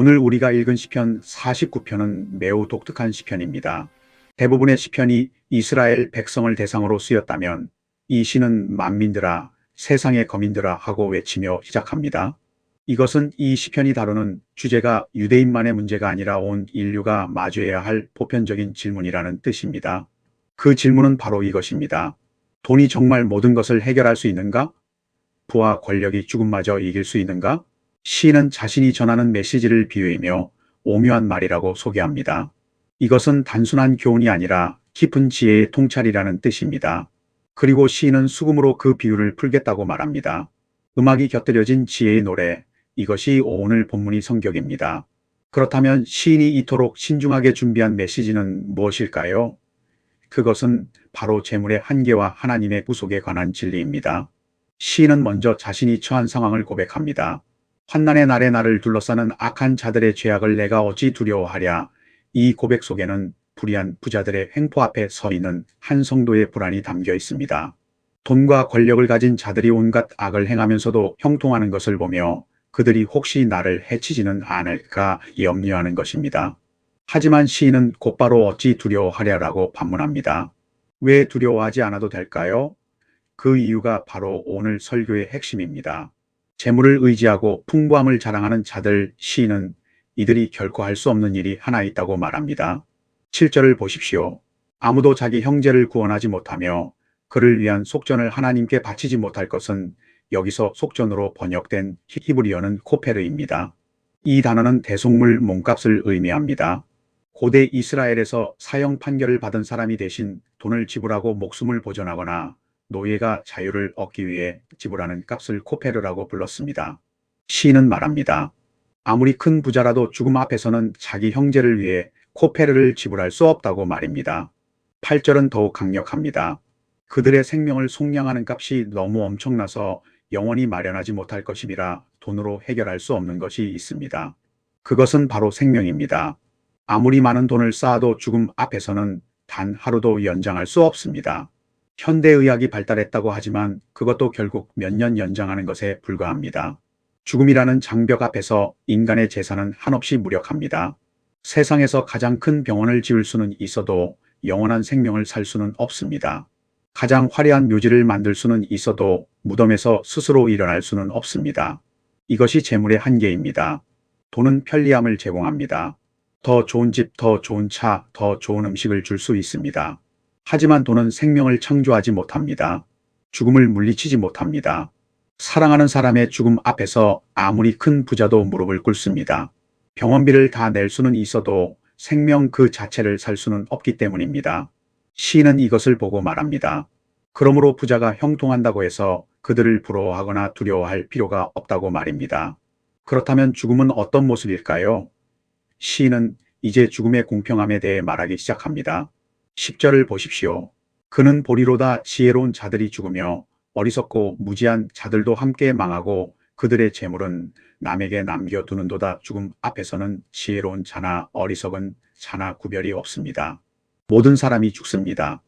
오늘 우리가 읽은 시편 49편은 매우 독특한 시편입니다. 대부분의 시편이 이스라엘 백성을 대상으로 쓰였다면 이 시는 만민들아, 세상의 거민들아 하고 외치며 시작합니다. 이것은 이 시편이 다루는 주제가 유대인만의 문제가 아니라 온 인류가 마주해야 할 보편적인 질문이라는 뜻입니다. 그 질문은 바로 이것입니다. 돈이 정말 모든 것을 해결할 수 있는가? 부와 권력이 죽음마저 이길 수 있는가? 시인은 자신이 전하는 메시지를 비유이며 오묘한 말이라고 소개합니다. 이것은 단순한 교훈이 아니라 깊은 지혜의 통찰이라는 뜻입니다. 그리고 시인은 수금으로 그 비유를 풀겠다고 말합니다. 음악이 곁들여진 지혜의 노래, 이것이 오늘 본문의 성격입니다. 그렇다면 시인이 이토록 신중하게 준비한 메시지는 무엇일까요? 그것은 바로 재물의 한계와 하나님의 구속에 관한 진리입니다. 시인은 먼저 자신이 처한 상황을 고백합니다. 환난의 날에 나를 둘러싸는 악한 자들의 죄악을 내가 어찌 두려워하랴. 이 고백 속에는 불의한 부자들의 횡포 앞에 서 있는 한 성도의 불안이 담겨 있습니다. 돈과 권력을 가진 자들이 온갖 악을 행하면서도 형통하는 것을 보며 그들이 혹시 나를 해치지는 않을까 염려하는 것입니다. 하지만 시인은 곧바로 어찌 두려워하랴라고 반문합니다. 왜 두려워하지 않아도 될까요? 그 이유가 바로 오늘 설교의 핵심입니다. 재물을 의지하고 풍부함을 자랑하는 자들, 시인은 이들이 결코 할 수 없는 일이 하나 있다고 말합니다. 7절을 보십시오. 아무도 자기 형제를 구원하지 못하며 그를 위한 속전을 하나님께 바치지 못할 것은, 여기서 속전으로 번역된 히브리어는 코페르입니다. 이 단어는 대속물 몸값을 의미합니다. 고대 이스라엘에서 사형 판결을 받은 사람이 대신 돈을 지불하고 목숨을 보전하거나 노예가 자유를 얻기 위해 지불하는 값을 코페르라고 불렀습니다. 시인은 말합니다. 아무리 큰 부자라도 죽음 앞에서는 자기 형제를 위해 코페르를 지불할 수 없다고 말입니다. 8절은 더욱 강력합니다. 그들의 생명을 속량하는 값이 너무 엄청나서 영원히 마련하지 못할 것이라 돈으로 해결할 수 없는 것이 있습니다. 그것은 바로 생명입니다. 아무리 많은 돈을 쌓아도 죽음 앞에서는 단 하루도 연장할 수 없습니다. 현대의학이 발달했다고 하지만 그것도 결국 몇 년 연장하는 것에 불과합니다. 죽음이라는 장벽 앞에서 인간의 재산은 한없이 무력합니다. 세상에서 가장 큰 병원을 지을 수는 있어도 영원한 생명을 살 수는 없습니다. 가장 화려한 묘지를 만들 수는 있어도 무덤에서 스스로 일어날 수는 없습니다. 이것이 재물의 한계입니다. 돈은 편리함을 제공합니다. 더 좋은 집, 더 좋은 차, 더 좋은 음식을 줄 수 있습니다. 하지만 돈은 생명을 창조하지 못합니다. 죽음을 물리치지 못합니다. 사랑하는 사람의 죽음 앞에서 아무리 큰 부자도 무릎을 꿇습니다. 병원비를 다 낼 수는 있어도 생명 그 자체를 살 수는 없기 때문입니다. 시인은 이것을 보고 말합니다. 그러므로 부자가 형통한다고 해서 그들을 부러워하거나 두려워할 필요가 없다고 말입니다. 그렇다면 죽음은 어떤 모습일까요? 시인은 이제 죽음의 공평함에 대해 말하기 시작합니다. 10절을 보십시오. 그는 보리로다 지혜로운 자들이 죽으며 어리석고 무지한 자들도 함께 망하고 그들의 재물은 남에게 남겨두는도다. 죽음 앞에서는 지혜로운 자나 어리석은 자나 구별이 없습니다. 모든 사람이 죽습니다.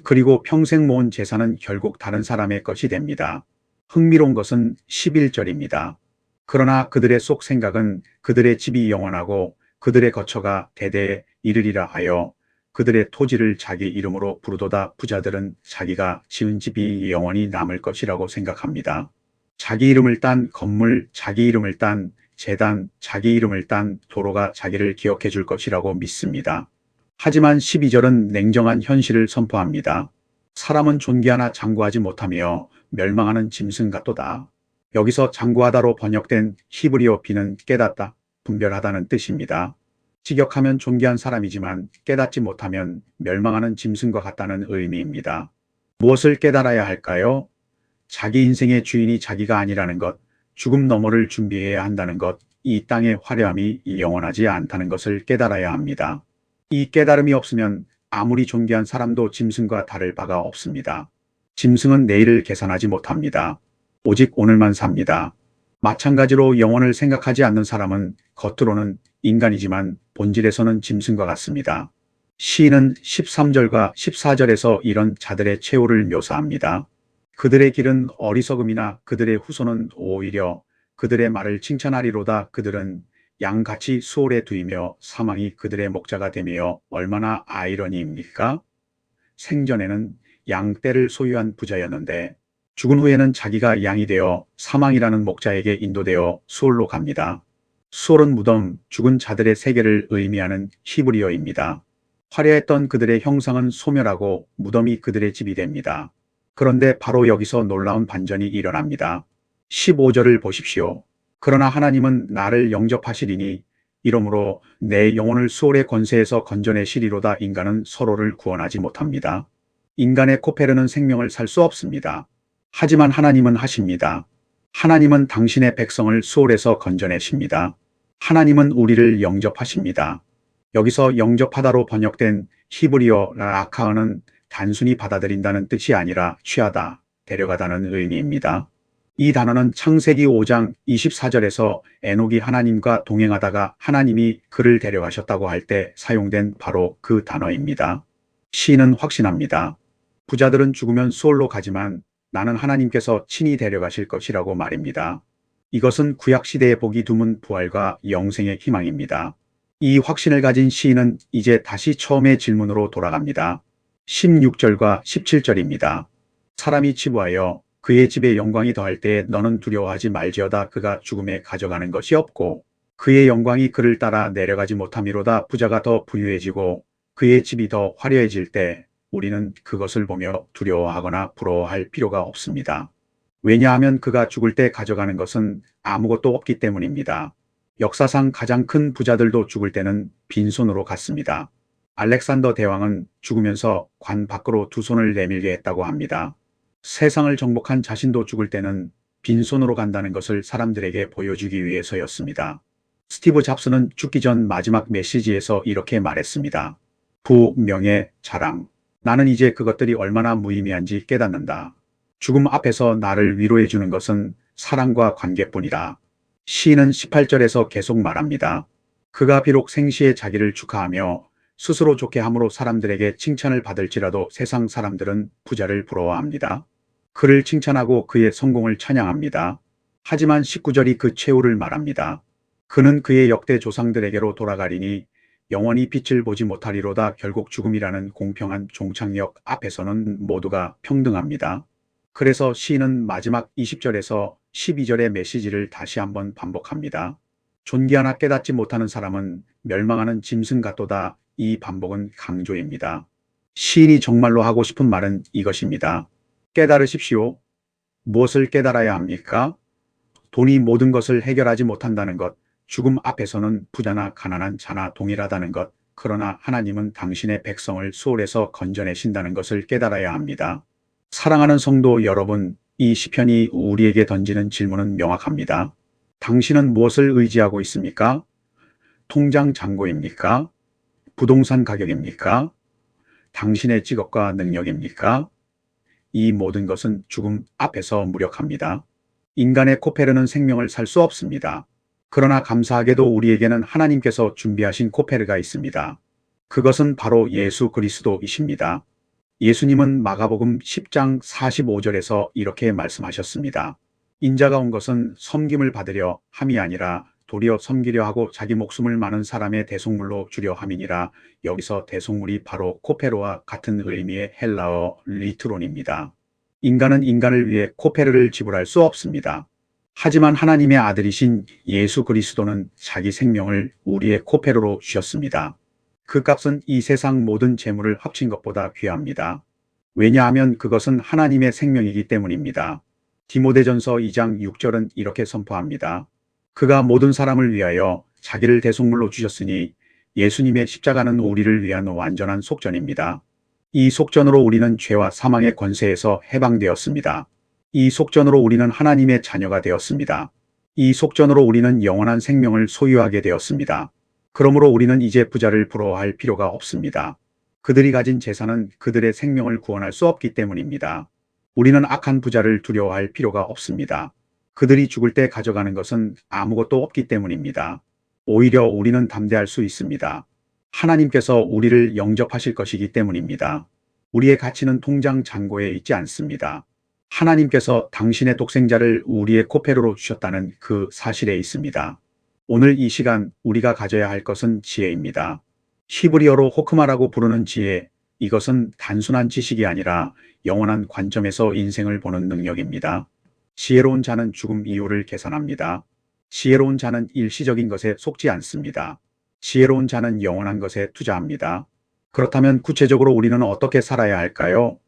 그리고 평생 모은 재산은 결국 다른 사람의 것이 됩니다. 흥미로운 것은 11절입니다. 그러나 그들의 속 생각은 그들의 집이 영원하고 그들의 거처가 대대에 이르리라 하여 그들의 토지를 자기 이름으로 부르도다. 부자들은 자기가 지은 집이 영원히 남을 것이라고 생각합니다. 자기 이름을 딴 건물, 자기 이름을 딴 재단, 자기 이름을 딴 도로가 자기를 기억해 줄 것이라고 믿습니다. 하지만 12절은 냉정한 현실을 선포합니다. 사람은 존귀하나 장구하지 못하며 멸망하는 짐승 같도다. 여기서 장구하다로 번역된 히브리어 비는 깨닫다, 분별하다는 뜻입니다. 직역하면 존귀한 사람이지만 깨닫지 못하면 멸망하는 짐승과 같다는 의미입니다. 무엇을 깨달아야 할까요? 자기 인생의 주인이 자기가 아니라는 것, 죽음 너머를 준비해야 한다는 것, 이 땅의 화려함이 영원하지 않다는 것을 깨달아야 합니다. 이 깨달음이 없으면 아무리 존귀한 사람도 짐승과 다를 바가 없습니다. 짐승은 내일을 계산하지 못합니다. 오직 오늘만 삽니다. 마찬가지로 영혼을 생각하지 않는 사람은 겉으로는 인간이지만 본질에서는 짐승과 같습니다. 시인은 13절과 14절에서 이런 자들의 최후를 묘사합니다. 그들의 길은 어리석음이나 그들의 후손은 오히려 그들의 말을 칭찬하리로다. 그들은 양같이 수월에 두이며 사망이 그들의 목자가 되며 얼마나 아이러니입니까? 생전에는 양떼를 소유한 부자였는데 죽은 후에는 자기가 양이 되어 사망이라는 목자에게 인도되어 수월로 갑니다. 수월은 무덤, 죽은 자들의 세계를 의미하는 히브리어입니다. 화려했던 그들의 형상은 소멸하고 무덤이 그들의 집이 됩니다. 그런데 바로 여기서 놀라운 반전이 일어납니다. 15절을 보십시오. 그러나 하나님은 나를 영접하시리니 이러므로 내 영혼을 수월의 권세에서 건져내시리로다. 인간은 서로를 구원하지 못합니다. 인간의 코페르는 생명을 살 수 없습니다. 하지만 하나님은 하십니다. 하나님은 당신의 백성을 수월에서 건져내십니다. 하나님은 우리를 영접하십니다. 여기서 영접하다로 번역된 히브리어 라카어는 단순히 받아들인다는 뜻이 아니라 취하다, 데려가다는 의미입니다. 이 단어는 창세기 5장 24절에서 에녹이 하나님과 동행하다가 하나님이 그를 데려가셨다고 할 때 사용된 바로 그 단어입니다. 시인은 확신합니다. 부자들은 죽으면 수월로 가지만 나는 하나님께서 친히 데려가실 것이라고 말입니다. 이것은 구약시대에 보기 드문 부활과 영생의 희망입니다. 이 확신을 가진 시인은 이제 다시 처음의 질문으로 돌아갑니다. 16절과 17절입니다. 사람이 치부하여 그의 집에 영광이 더할 때에 너는 두려워하지 말지어다. 그가 죽음에 가져가는 것이 없고 그의 영광이 그를 따라 내려가지 못함이로다. 부자가 더 부유해지고 그의 집이 더 화려해질 때 우리는 그것을 보며 두려워하거나 부러워할 필요가 없습니다. 왜냐하면 그가 죽을 때 가져가는 것은 아무것도 없기 때문입니다. 역사상 가장 큰 부자들도 죽을 때는 빈손으로 갔습니다. 알렉산더 대왕은 죽으면서 관 밖으로 두 손을 내밀게 했다고 합니다. 세상을 정복한 자신도 죽을 때는 빈손으로 간다는 것을 사람들에게 보여주기 위해서였습니다. 스티브 잡스는 죽기 전 마지막 메시지에서 이렇게 말했습니다. 부, 명예, 자랑. 나는 이제 그것들이 얼마나 무의미한지 깨닫는다. 죽음 앞에서 나를 위로해 주는 것은 사랑과 관계뿐이다. 시인은 18절에서 계속 말합니다. 그가 비록 생시에 자기를 축하하며 스스로 좋게 함으로 사람들에게 칭찬을 받을지라도 세상 사람들은 부자를 부러워합니다. 그를 칭찬하고 그의 성공을 찬양합니다. 하지만 19절이 그 최후를 말합니다. 그는 그의 역대 조상들에게로 돌아가리니 영원히 빛을 보지 못하리로다. 결국 죽음이라는 공평한 종착역 앞에서는 모두가 평등합니다. 그래서 시인은 마지막 20절에서 12절의 메시지를 다시 한번 반복합니다. 존귀하나 깨닫지 못하는 사람은 멸망하는 짐승 같도다. 이 반복은 강조입니다. 시인이 정말로 하고 싶은 말은 이것입니다. 깨달으십시오. 무엇을 깨달아야 합니까? 돈이 모든 것을 해결하지 못한다는 것, 죽음 앞에서는 부자나 가난한 자나 동일하다는 것, 그러나 하나님은 당신의 백성을 수월에서 건져내신다는 것을 깨달아야 합니다. 사랑하는 성도 여러분, 이 시편이 우리에게 던지는 질문은 명확합니다. 당신은 무엇을 의지하고 있습니까? 통장 잔고입니까? 부동산 가격입니까? 당신의 직업과 능력입니까? 이 모든 것은 죽음 앞에서 무력합니다. 인간의 코페르는 생명을 살 수 없습니다. 그러나 감사하게도 우리에게는 하나님께서 준비하신 코페르가 있습니다. 그것은 바로 예수 그리스도이십니다. 예수님은 마가복음 10장 45절에서 이렇게 말씀하셨습니다. 인자가 온 것은 섬김을 받으려 함이 아니라 도리어 섬기려 하고 자기 목숨을 많은 사람의 대속물로 주려 함이니라. 여기서 대속물이 바로 코페르와 같은 의미의 헬라어 리트론입니다. 인간은 인간을 위해 코페르를 지불할 수 없습니다. 하지만 하나님의 아들이신 예수 그리스도는 자기 생명을 우리의 코페르로 주셨습니다. 그 값은 이 세상 모든 재물을 합친 것보다 귀합니다. 왜냐하면 그것은 하나님의 생명이기 때문입니다. 디모데전서 2장 6절은 이렇게 선포합니다. 그가 모든 사람을 위하여 자기를 대속물로 주셨으니 예수님의 십자가는 우리를 위한 완전한 속전입니다. 이 속전으로 우리는 죄와 사망의 권세에서 해방되었습니다. 이 속전으로 우리는 하나님의 자녀가 되었습니다. 이 속전으로 우리는 영원한 생명을 소유하게 되었습니다. 그러므로 우리는 이제 부자를 부러워할 필요가 없습니다. 그들이 가진 재산은 그들의 생명을 구원할 수 없기 때문입니다. 우리는 악한 부자를 두려워할 필요가 없습니다. 그들이 죽을 때 가져가는 것은 아무것도 없기 때문입니다. 오히려 우리는 담대할 수 있습니다. 하나님께서 우리를 영접하실 것이기 때문입니다. 우리의 가치는 통장 잔고에 있지 않습니다. 하나님께서 당신의 독생자를 우리의 코페르로 주셨다는 그 사실에 있습니다. 오늘 이 시간 우리가 가져야 할 것은 지혜입니다. 히브리어로 호크마라고 부르는 지혜, 이것은 단순한 지식이 아니라 영원한 관점에서 인생을 보는 능력입니다. 지혜로운 자는 죽음 이후를 계산합니다. 지혜로운 자는 일시적인 것에 속지 않습니다. 지혜로운 자는 영원한 것에 투자합니다. 그렇다면 구체적으로 우리는 어떻게 살아야 할까요?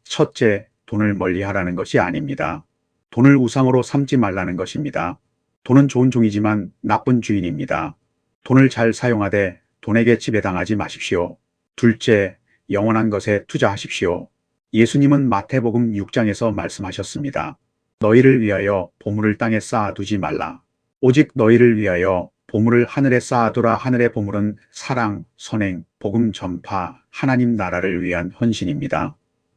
첫째, 돈을 멀리하라는 것이 아닙니다. 돈을 우상으로 삼지 말라는 것입니다. 돈은 좋은 종이지만 나쁜 주인입니다. 돈을 잘 사용하되 돈에게 지배당하지 마십시오. 둘째, 영원한 것에 투자하십시오. 예수님은 마태복음 6장에서 말씀하셨습니다. 너희를 위하여 보물을 땅에 쌓아두지 말라. 오직 너희를 위하여 보물을 하늘에 쌓아두라. 하늘의 보물은 사랑, 선행, 복음 전파, 하나님 나라를 위한 헌신입니다.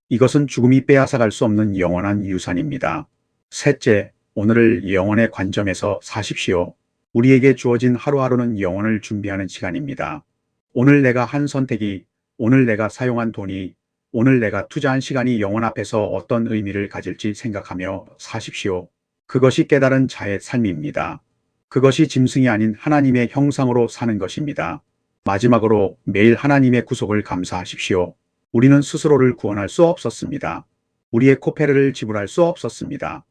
이것은 죽음이 빼앗아갈 수 없는 영원한 유산입니다. 셋째, 오늘을 영원의 관점에서 사십시오. 우리에게 주어진 하루하루는 영혼을 준비하는 시간입니다. 오늘 내가 한 선택이, 오늘 내가 사용한 돈이, 오늘 내가 투자한 시간이 영혼 앞에서 어떤 의미를 가질지 생각하며 사십시오. 그것이 깨달은 자의 삶입니다. 그것이 짐승이 아닌 하나님의 형상으로 사는 것입니다. 마지막으로 매일 하나님의 구속을 감사하십시오. 우리는 스스로를 구원할 수 없었습니다. 우리의 코페르를 지불할 수 없었습니다.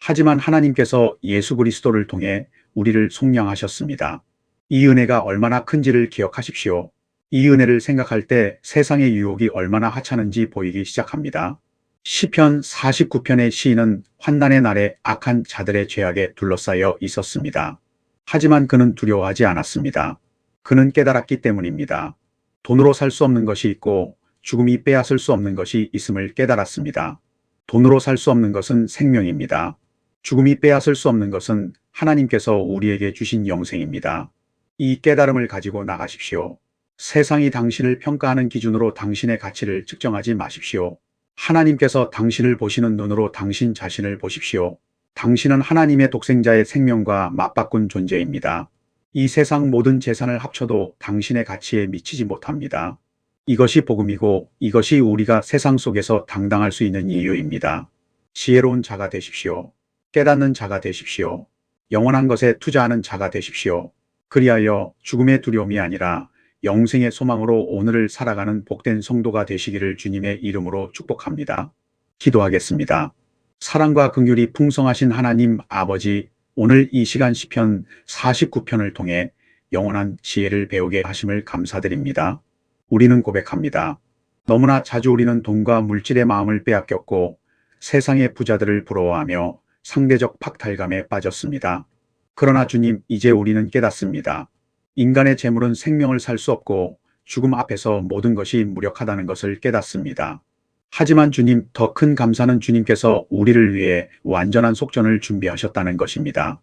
하지만 하나님께서 예수 그리스도를 통해 우리를 속량하셨습니다. 이 은혜가 얼마나 큰지를 기억하십시오. 이 은혜를 생각할 때 세상의 유혹이 얼마나 하찮은지 보이기 시작합니다. 시편 49편의 시인은 환난의 날에 악한 자들의 죄악에 둘러싸여 있었습니다. 하지만 그는 두려워하지 않았습니다. 그는 깨달았기 때문입니다. 돈으로 살 수 없는 것이 있고 죽음이 빼앗을 수 없는 것이 있음을 깨달았습니다. 돈으로 살 수 없는 것은 생명입니다. 죽음이 빼앗을 수 없는 것은 하나님께서 우리에게 주신 영생입니다. 이 깨달음을 가지고 나가십시오. 세상이 당신을 평가하는 기준으로 당신의 가치를 측정하지 마십시오. 하나님께서 당신을 보시는 눈으로 당신 자신을 보십시오. 당신은 하나님의 독생자의 생명과 맞바꾼 존재입니다. 이 세상 모든 재산을 합쳐도 당신의 가치에 미치지 못합니다. 이것이 복음이고 이것이 우리가 세상 속에서 당당할 수 있는 이유입니다. 지혜로운 자가 되십시오. 깨닫는 자가 되십시오. 영원한 것에 투자하는 자가 되십시오. 그리하여 죽음의 두려움이 아니라 영생의 소망으로 오늘을 살아가는 복된 성도가 되시기를 주님의 이름으로 축복합니다. 기도하겠습니다. 사랑과 긍휼이 풍성하신 하나님 아버지, 오늘 이 시간 시편 49편을 통해 영원한 지혜를 배우게 하심을 감사드립니다. 우리는 고백합니다. 너무나 자주 우리는 돈과 물질의 마음을 빼앗겼고 세상의 부자들을 부러워하며 상대적 박탈감에 빠졌습니다. 그러나 주님, 이제 우리는 깨닫습니다. 인간의 재물은 생명을 살 수 없고 죽음 앞에서 모든 것이 무력하다는 것을 깨닫습니다. 하지만 주님, 더 큰 감사는 주님께서 우리를 위해 완전한 속전을 준비하셨다는 것입니다.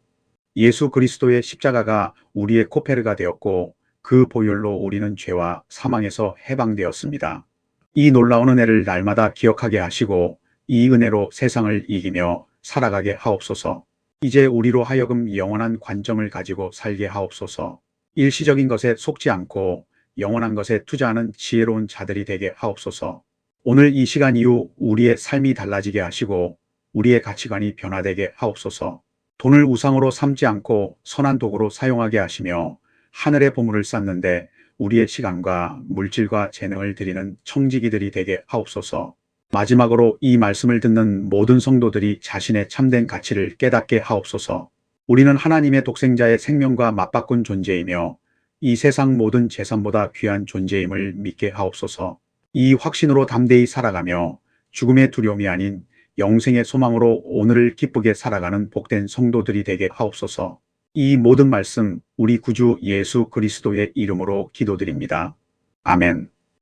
예수 그리스도의 십자가가 우리의 코페르가 되었고 그 보혈로 우리는 죄와 사망에서 해방되었습니다. 이 놀라운 은혜를 날마다 기억하게 하시고 이 은혜로 세상을 이기며 살아가게 하옵소서. 이제 우리로 하여금 영원한 관점을 가지고 살게 하옵소서. 일시적인 것에 속지 않고 영원한 것에 투자하는 지혜로운 자들이 되게 하옵소서. 오늘 이 시간 이후 우리의 삶이 달라지게 하시고 우리의 가치관이 변화되게 하옵소서. 돈을 우상으로 삼지 않고 선한 도구로 사용하게 하시며 하늘의 보물을 쌓는데 우리의 시간과 물질과 재능을 드리는 청지기들이 되게 하옵소서. 마지막으로 이 말씀을 듣는 모든 성도들이 자신의 참된 가치를 깨닫게 하옵소서. 우리는 하나님의 독생자의 생명과 맞바꾼 존재이며 이 세상 모든 재산보다 귀한 존재임을 믿게 하옵소서. 이 확신으로 담대히 살아가며 죽음의 두려움이 아닌 영생의 소망으로 오늘을 기쁘게 살아가는 복된 성도들이 되게 하옵소서. 이 모든 말씀 우리 구주 예수 그리스도의 이름으로 기도드립니다. 아멘.